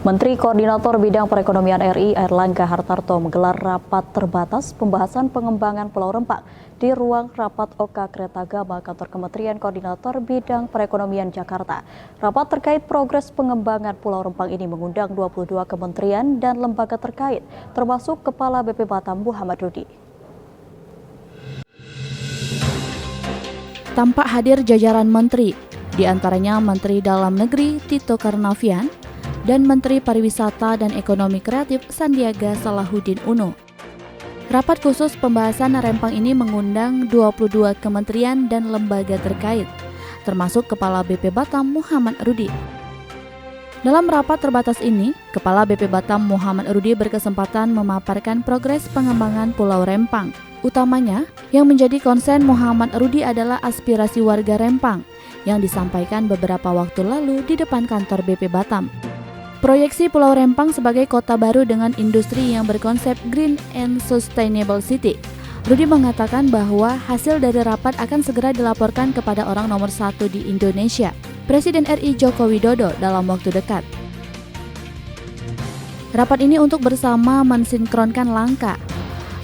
Menteri Koordinator Bidang Perekonomian RI Airlangga Hartarto menggelar rapat terbatas pembahasan pengembangan Pulau Rempang di ruang rapat OK Keretagama Kantor Kementerian Koordinator Bidang Perekonomian Jakarta. Rapat terkait progres pengembangan Pulau Rempang ini mengundang 22 kementerian dan lembaga terkait, termasuk Kepala BP Batam Muhammad Rudi. Tampak hadir jajaran menteri, di antaranya Menteri Dalam Negeri Tito Karnavian dan Menteri Pariwisata dan Ekonomi Kreatif Sandiaga Salahuddin Uno. Rapat khusus pembahasan Rempang ini mengundang 22 kementerian dan lembaga terkait, termasuk Kepala BP Batam Muhammad Rudi. Dalam rapat terbatas ini, Kepala BP Batam Muhammad Rudi berkesempatan memaparkan progres pengembangan Pulau Rempang. Utamanya, yang menjadi konsen Muhammad Rudi adalah aspirasi warga Rempang yang disampaikan beberapa waktu lalu di depan kantor BP Batam. Proyeksi Pulau Rempang sebagai kota baru dengan industri yang berkonsep Green and Sustainable City. Rudi mengatakan bahwa hasil dari rapat akan segera dilaporkan kepada orang nomor 1 di Indonesia, Presiden RI Joko Widodo dalam waktu dekat. Rapat ini untuk bersama mensinkronkan langkah,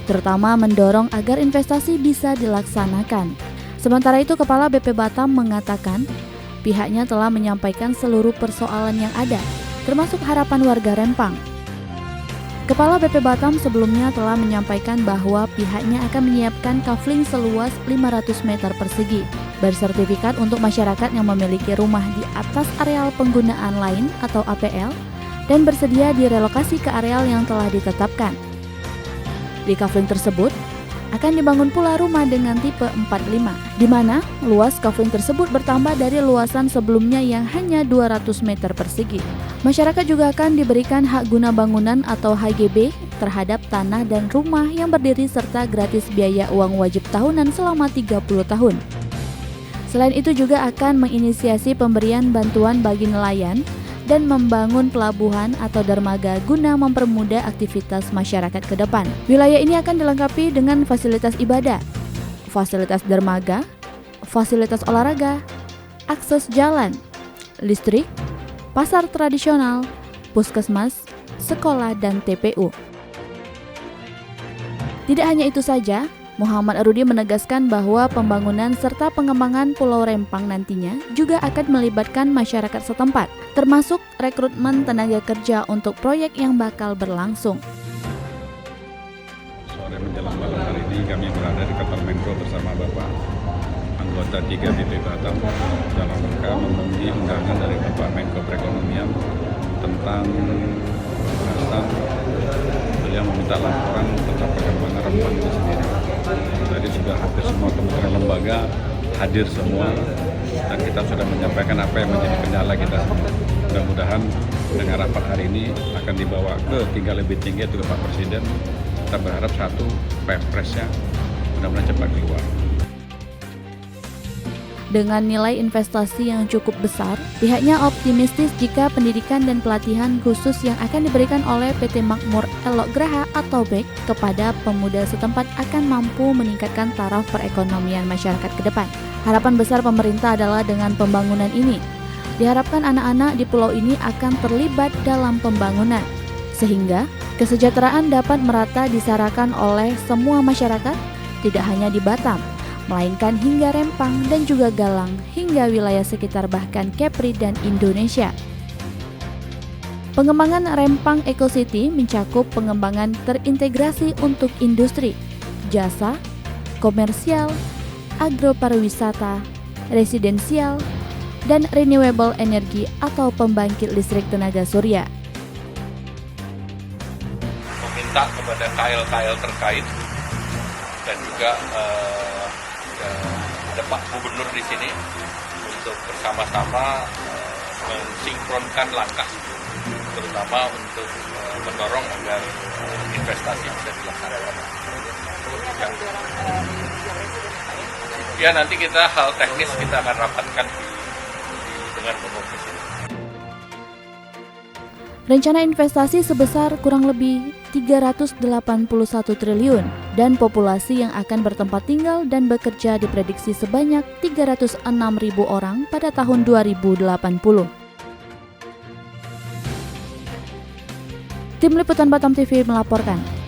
terutama mendorong agar investasi bisa dilaksanakan. Sementara itu, Kepala BP Batam mengatakan pihaknya telah menyampaikan seluruh persoalan yang ada, termasuk harapan warga Rempang. Kepala BP Batam sebelumnya telah menyampaikan bahwa pihaknya akan menyiapkan kafling seluas 500 meter persegi, bersertifikat untuk masyarakat yang memiliki rumah di atas areal penggunaan lain atau APL, dan bersedia direlokasi ke areal yang telah ditetapkan. Di kafling tersebut, akan dibangun pula rumah dengan tipe 45, di mana luas kafling tersebut bertambah dari luasan sebelumnya yang hanya 200 meter persegi. Masyarakat juga akan diberikan hak guna bangunan atau HGB terhadap tanah dan rumah yang berdiri serta gratis biaya uang wajib tahunan selama 30 tahun. Selain itu juga akan menginisiasi pemberian bantuan bagi nelayan dan membangun pelabuhan atau dermaga guna mempermudah aktivitas masyarakat ke depan. Wilayah ini akan dilengkapi dengan fasilitas ibadah, fasilitas dermaga, fasilitas olahraga, akses jalan, listrik, pasar tradisional, puskesmas, sekolah, dan TPU. Tidak hanya itu saja, Muhammad Rudi menegaskan bahwa pembangunan serta pengembangan Pulau Rempang nantinya juga akan melibatkan masyarakat setempat, termasuk rekrutmen tenaga kerja untuk proyek yang bakal berlangsung. Sore menjelang malam hari ini kami berada di kantor Menko bersama Bapak anggota 3 BP Batam dalam rangka memenuhi undangan dari Bapak Menko Perekonomian tentang pembahasan beliau meminta laporan tentang pengembangan Rempang itu sendiri. Tadi sudah hampir semua kementerian lembaga hadir semua dan kita sudah menyampaikan apa yang menjadi kendala kita semua. Mudah-mudahan dengan rapat hari ini akan dibawa ke tingkat lebih tinggi yaitu ke Pak Presiden. Kita berharap satu Perpresnya mudah-mudahan cepat keluar. Dengan nilai investasi yang cukup besar, pihaknya optimistis jika pendidikan dan pelatihan khusus yang akan diberikan oleh PT Makmur Elok Graha atau BEK kepada pemuda setempat akan mampu meningkatkan taraf perekonomian masyarakat ke depan. Harapan besar pemerintah adalah dengan pembangunan ini, diharapkan anak-anak di pulau ini akan terlibat dalam pembangunan, sehingga kesejahteraan dapat merata disarakan oleh semua masyarakat, tidak hanya di Batam, melainkan hingga Rempang dan juga Galang hingga wilayah sekitar bahkan Kepri dan Indonesia. Pengembangan Rempang Eco City mencakup pengembangan terintegrasi untuk industri, jasa, komersial, agropariwisata, residensial, dan renewable energy atau pembangkit listrik tenaga surya. Meminta kepada KL-KL terkait dan juga ada Pak Gubernur di sini untuk bersama-sama mensinkronkan langkah, terutama untuk mendorong agar investasi bisa dilaksanakan. Ya nanti kita hal teknis kita akan rapatkan dengan Bapak Presiden. Rencana investasi sebesar kurang lebih 381 triliun dan populasi yang akan bertempat tinggal dan bekerja diprediksi sebanyak 306.000 orang pada tahun 2080. Tim Liputan Batam TV melaporkan.